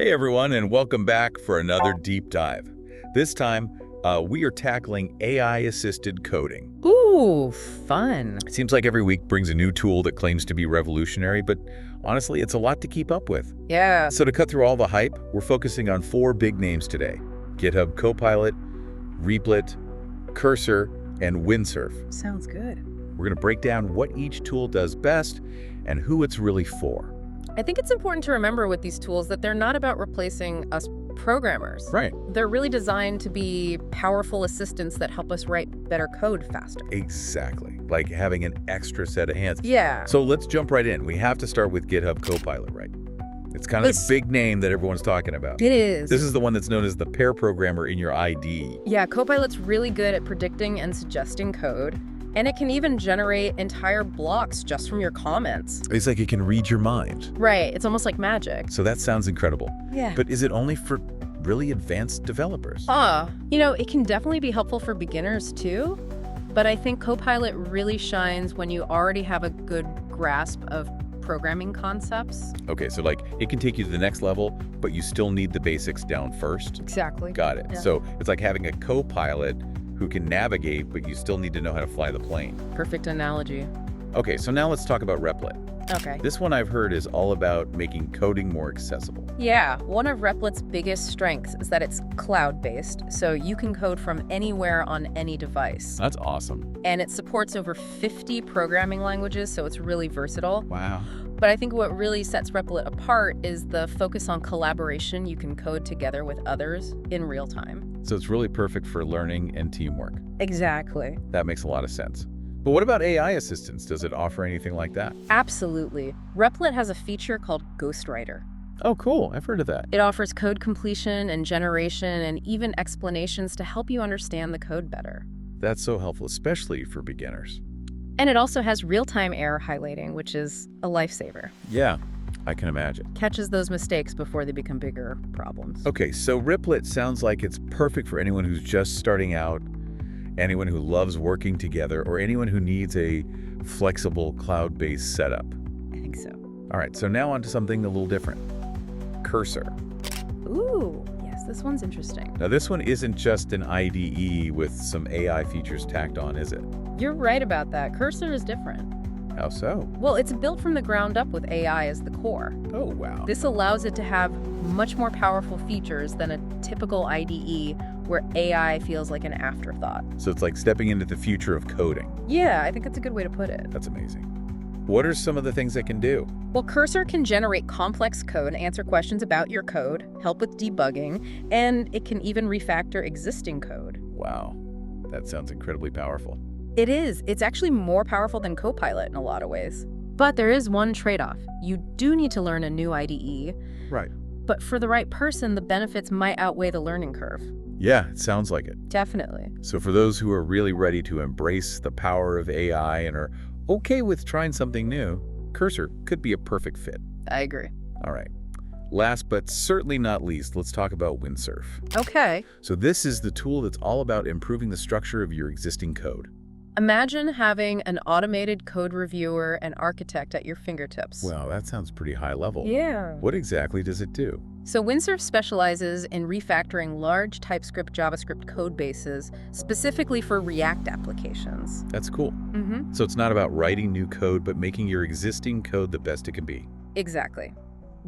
Hey everyone, and welcome back for another deep dive. This time, we are tackling AI-assisted coding. Ooh, fun. It seems like every week brings a new tool that claims to be revolutionary, but honestly, it's a lot to keep up with. Yeah. So to cut through all the hype, we're focusing on 4 big names today: Github Copilot, Replit, Cursor, and Windsurf. Sounds good. We're going to break down what each tool does best and who it's really for. I think it's important to remember with these tools that they're not about replacing us programmers. Right. They're really designed to be powerful assistants that help us write better code faster. Exactly. Like having an extra set of hands. Yeah. So let's jump right in. We have to start with GitHub Copilot, right? It's kind of the big name that everyone's talking about. It is. This is the one that's known as the pair programmer in your IDE. Yeah, Copilot's really good at predicting and suggesting code. And it can even generate entire blocks just from your comments. It's like it can read your mind. Right. It's almost like magic. So that sounds incredible. Yeah. But is it only for really advanced developers? It can definitely be helpful for beginners too. But I think Copilot really shines when you already have a good grasp of programming concepts. Okay, so like it can take you to the next level, but you still need the basics down first. Exactly. Got it. Yeah. So it's like having a co-pilot who can navigate, but you still need to know how to fly the plane. Perfect analogy. Okay, so now let's talk about Replit. Okay. This one I've heard is all about making coding more accessible. Yeah, one of Replit's biggest strengths is that it's cloud-based, so you can code from anywhere on any device. That's awesome. And it supports over 50 programming languages, so it's really versatile. Wow. But I think what really sets Replit apart is the focus on collaboration. You can code together with others in real time. So it's really perfect for learning and teamwork. Exactly. That makes a lot of sense. But what about AI assistance? Does it offer anything like that? Absolutely. Replit has a feature called Ghostwriter. Oh, cool. I've heard of that. It offers code completion and generation and even explanations to help you understand the code better. That's so helpful, especially for beginners. And it also has real-time error highlighting, which is a lifesaver. Yeah, I can imagine. Catches those mistakes before they become bigger problems. Okay, so Replit sounds like it's perfect for anyone who's just starting out, anyone who loves working together, or anyone who needs a flexible cloud-based setup. I think so. All right, so now on to something a little different. Cursor. Ooh, yes, this one's interesting. Now this one isn't just an IDE with some AI features tacked on, is it? You're right about that. Cursor is different. How so? Well, it's built from the ground up with AI as the core. Oh, wow. This allows it to have much more powerful features than a typical IDE where AI feels like an afterthought. So it's like stepping into the future of coding. Yeah, I think that's a good way to put it. That's amazing. What are some of the things it can do? Well, Cursor can generate complex code, answer questions about your code, help with debugging, and it can even refactor existing code. Wow, that sounds incredibly powerful. It is. It's actually more powerful than Copilot in a lot of ways. But there is one trade-off. You do need to learn a new IDE. Right. But for the right person, the benefits might outweigh the learning curve. Yeah, it sounds like it. Definitely. So for those who are really ready to embrace the power of AI and are okay with trying something new, Cursor could be a perfect fit. I agree. All right. Last but certainly not least, let's talk about Windsurf. Okay. So this is the tool that's all about improving the structure of your existing code. Imagine having an automated code reviewer and architect at your fingertips. Wow, that sounds pretty high level. Yeah. What exactly does it do? So Windsurf specializes in refactoring large TypeScript JavaScript code bases specifically for React applications. That's cool. Mm-hmm. So it's not about writing new code, but making your existing code the best it can be. Exactly.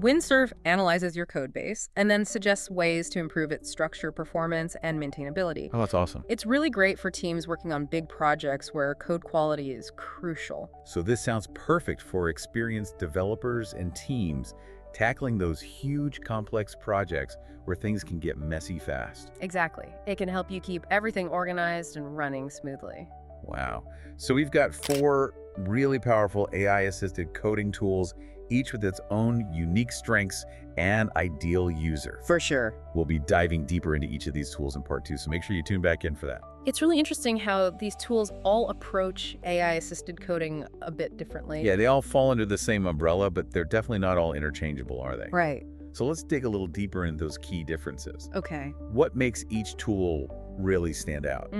Windsurf analyzes your code base and then suggests ways to improve its structure, performance, and maintainability. Oh, that's awesome. It's really great for teams working on big projects where code quality is crucial. So this sounds perfect for experienced developers and teams tackling those huge, complex projects where things can get messy fast. Exactly. It can help you keep everything organized and running smoothly. Wow. So we've got 4 really powerful AI-assisted coding tools, each with its own unique strengths and ideal user. For sure. We'll be diving deeper into each of these tools in part 2, so make sure you tune back in for that. It's really interesting how these tools all approach AI-assisted coding a bit differently. Yeah, they all fall under the same umbrella, but they're definitely not all interchangeable, are they? Right. So let's dig a little deeper into those key differences. Okay. What makes each tool really stand out?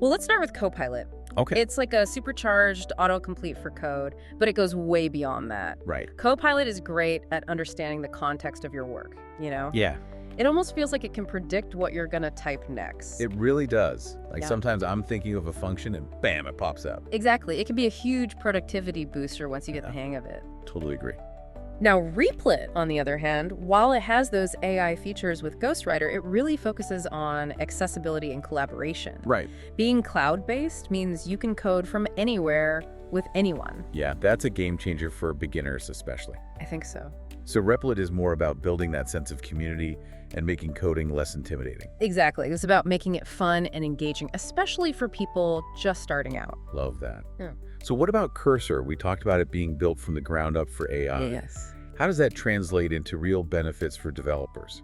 Well, let's start with Copilot. Okay. It's like a supercharged autocomplete for code, but it goes way beyond that. Right. Copilot is great at understanding the context of your work, you know? Yeah, It almost feels like it can predict what you're going to type next. it really does. Like Yeah. sometimes I'm thinking of a function and bam, it pops up. Exactly. It can be a huge productivity booster once you get the hang of it. Totally agree. Now, Replit, on the other hand, while it has those AI features with Ghostwriter, it really focuses on accessibility and collaboration. Right. Being cloud-based means you can code from anywhere with anyone. Yeah, that's a game changer for beginners especially. I think so. So Replit is more about building that sense of community and making coding less intimidating. Exactly. It's about making it fun and engaging, especially for people just starting out. Love that. Yeah. So what about Cursor? We talked about it being built from the ground up for AI. Yes. How does that translate into real benefits for developers?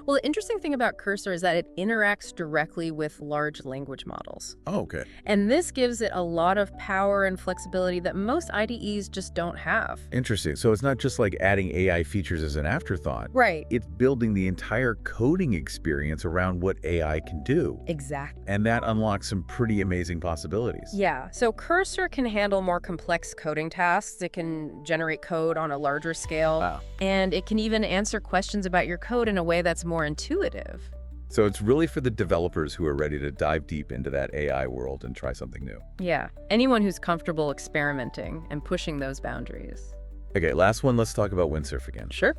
Well, the interesting thing about Cursor is that it interacts directly with large language models. Oh, okay. And this gives it a lot of power and flexibility that most IDEs just don't have. Interesting. So it's not just like adding AI features as an afterthought. Right. It's building the entire coding experience around what AI can do. Exactly. And that unlocks some pretty amazing possibilities. Yeah, so Cursor can handle more complex coding tasks. It can generate code on a larger scale. Wow. And it can even answer questions about your code in a way that's more intuitive. So it's really for the developers who are ready to dive deep into that AI world and try something new. Yeah, anyone who's comfortable experimenting and pushing those boundaries. Okay, last one, let's talk about Windsurf again. Sure.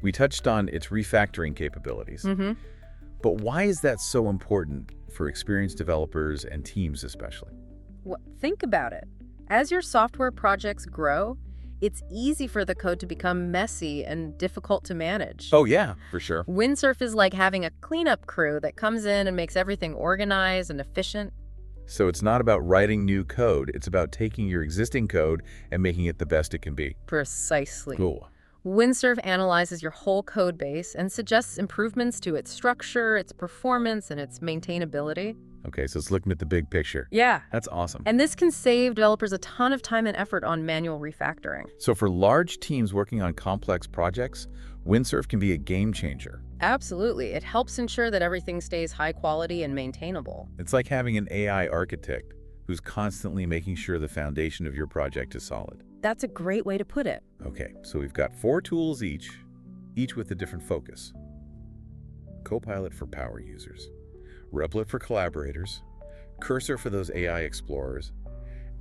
We touched on its refactoring capabilities, but why is that so important for experienced developers and teams especially? Think about it. As your software projects grow, it's easy for the code to become messy and difficult to manage. Oh yeah, for sure. Windsurf is like having a cleanup crew that comes in and makes everything organized and efficient. So it's not about writing new code, it's about taking your existing code and making it the best it can be. Precisely. Cool. Windsurf analyzes your whole code base and suggests improvements to its structure, its performance, and its maintainability. Okay, so it's looking at the big picture. Yeah. That's awesome. And this can save developers a ton of time and effort on manual refactoring. So for large teams working on complex projects, Windsurf can be a game changer. Absolutely. It helps ensure that everything stays high quality and maintainable. It's like having an AI architect who's constantly making sure the foundation of your project is solid. That's a great way to put it. Okay, so we've got 4 tools each with a different focus. Copilot for power users, Replit for collaborators, Cursor for those AI explorers,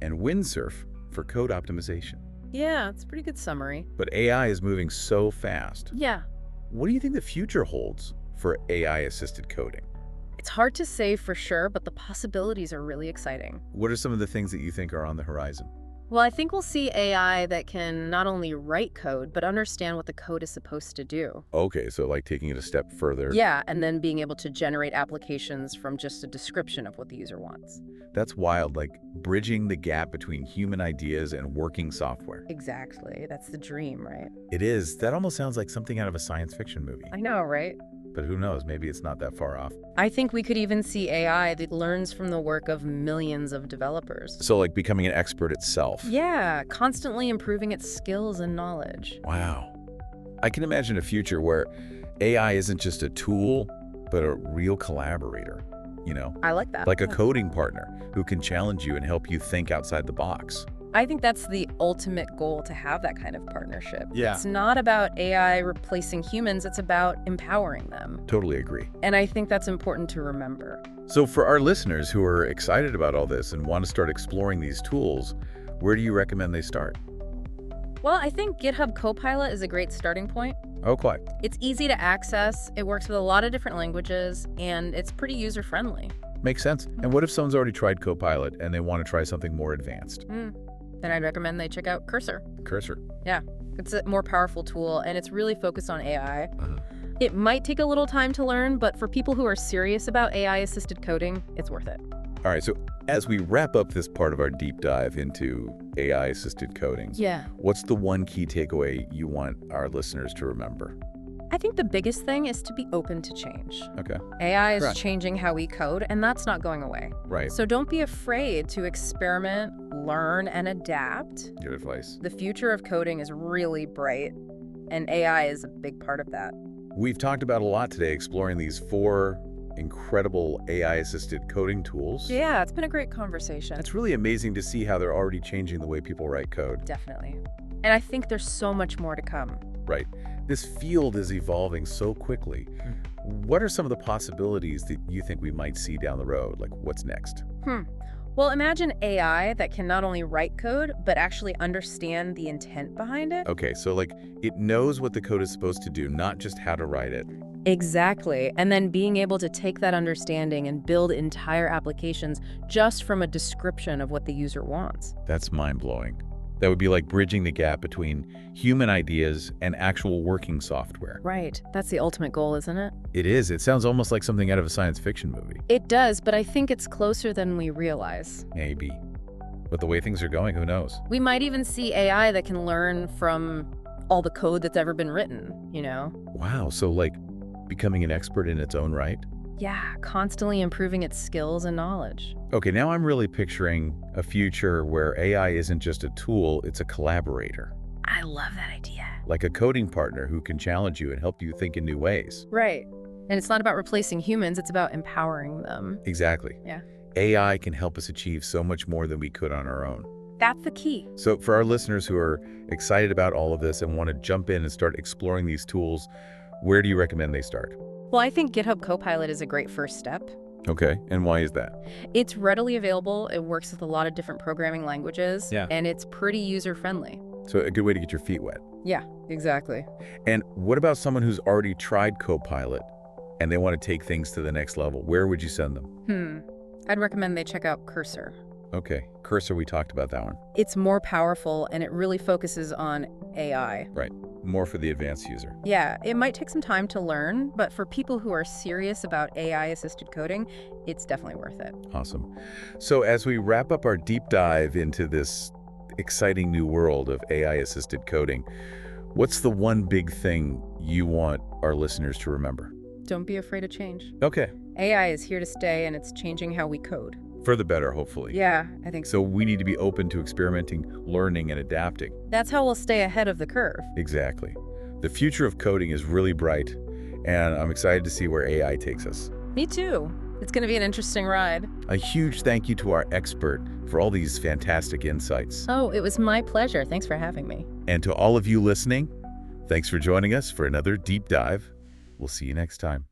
and Windsurf for code optimization. Yeah, it's a pretty good summary. But AI is moving so fast. Yeah. What do you think the future holds for AI-assisted coding? It's hard to say for sure, but the possibilities are really exciting. What are some of the things that you think are on the horizon? Well, I think we'll see AI that can not only write code, but understand what the code is supposed to do. Okay, so like taking it a step further. Yeah, and then being able to generate applications from just a description of what the user wants. That's wild, like bridging the gap between human ideas and working software. Exactly. That's the dream, right? It is. That almost sounds like something out of a science fiction movie. I know, right? But who knows? Maybe it's not that far off. I think we could even see AI that learns from the work of millions of developers. So like becoming an expert itself. Yeah, constantly improving its skills and knowledge. Wow. I can imagine a future where AI isn't just a tool, but a real collaborator, you know? I like that. Like a coding partner who can challenge you and help you think outside the box. I think that's the ultimate goal, to have that kind of partnership. Yeah. It's not about AI replacing humans, it's about empowering them. Totally agree. And I think that's important to remember. So for our listeners who are excited about all this and want to start exploring these tools, where do you recommend they start? Well, I think GitHub Copilot is a great starting point. Oh, quite. It's easy to access, it works with a lot of different languages, and it's pretty user-friendly. Makes sense. And what if someone's already tried Copilot and they want to try something more advanced? Then I'd recommend they check out Cursor. Cursor. Yeah, it's a more powerful tool, and it's really focused on AI. It might take a little time to learn, but for people who are serious about AI-assisted coding, it's worth it. All right, so as we wrap up this part of our deep dive into AI-assisted coding, what's the one key takeaway you want our listeners to remember? I think the biggest thing is to be open to change. Okay. AI is Right. changing how we code, and that's not going away. Right. So don't be afraid to experiment, learn, and adapt. Good advice. The future of coding is really bright, and AI is a big part of that. We've talked about a lot today, exploring these 4 incredible AI-assisted coding tools. Yeah, it's been a great conversation. It's really amazing to see how they're already changing the way people write code. Definitely. And I think there's so much more to come. Right. This field is evolving so quickly. What are some of the possibilities that you think we might see down the road? Like, what's next? Well, imagine AI that can not only write code, but actually understand the intent behind it. Okay, so like it knows what the code is supposed to do, not just how to write it. Exactly. And then being able to take that understanding and build entire applications just from a description of what the user wants. That's mind-blowing. That would be like bridging the gap between human ideas and actual working software. Right. That's the ultimate goal, isn't it? It is. It sounds almost like something out of a science fiction movie. It does, but I think it's closer than we realize. Maybe. But the way things are going, who knows? We might even see AI that can learn from all the code that's ever been written, you know? Wow, so like becoming an expert in its own right? Yeah, constantly improving its skills and knowledge. Okay, now I'm really picturing a future where AI isn't just a tool, it's a collaborator. I love that idea. Like a coding partner who can challenge you and help you think in new ways. Right. And it's not about replacing humans, it's about empowering them. Exactly. Yeah. AI can help us achieve so much more than we could on our own. That's the key. So for our listeners who are excited about all of this and want to jump in and start exploring these tools, where do you recommend they start? Well, I think GitHub Copilot is a great first step. Okay, and why is that? It's readily available, it works with a lot of different programming languages, and it's pretty user-friendly. So a good way to get your feet wet. Yeah, exactly. And what about someone who's already tried Copilot and they want to take things to the next level? Where would you send them? I'd recommend they check out Cursor. Okay, Cursor, we talked about that one. It's more powerful and it really focuses on AI. Right, more for the advanced user. Yeah, it might take some time to learn, but for people who are serious about AI-assisted coding, it's definitely worth it. Awesome. So as we wrap up our deep dive into this exciting new world of AI-assisted coding, what's the one big thing you want our listeners to remember? Don't be afraid of change. Okay. AI is here to stay and it's changing how we code. For the better, hopefully. Yeah, I think so. So we need to be open to experimenting, learning, and adapting. That's how we'll stay ahead of the curve. Exactly. The future of coding is really bright, and I'm excited to see where AI takes us. Me too. It's going to be an interesting ride. A huge thank you to our expert for all these fantastic insights. Oh, it was my pleasure. Thanks for having me. And to all of you listening, thanks for joining us for another deep dive. We'll see you next time.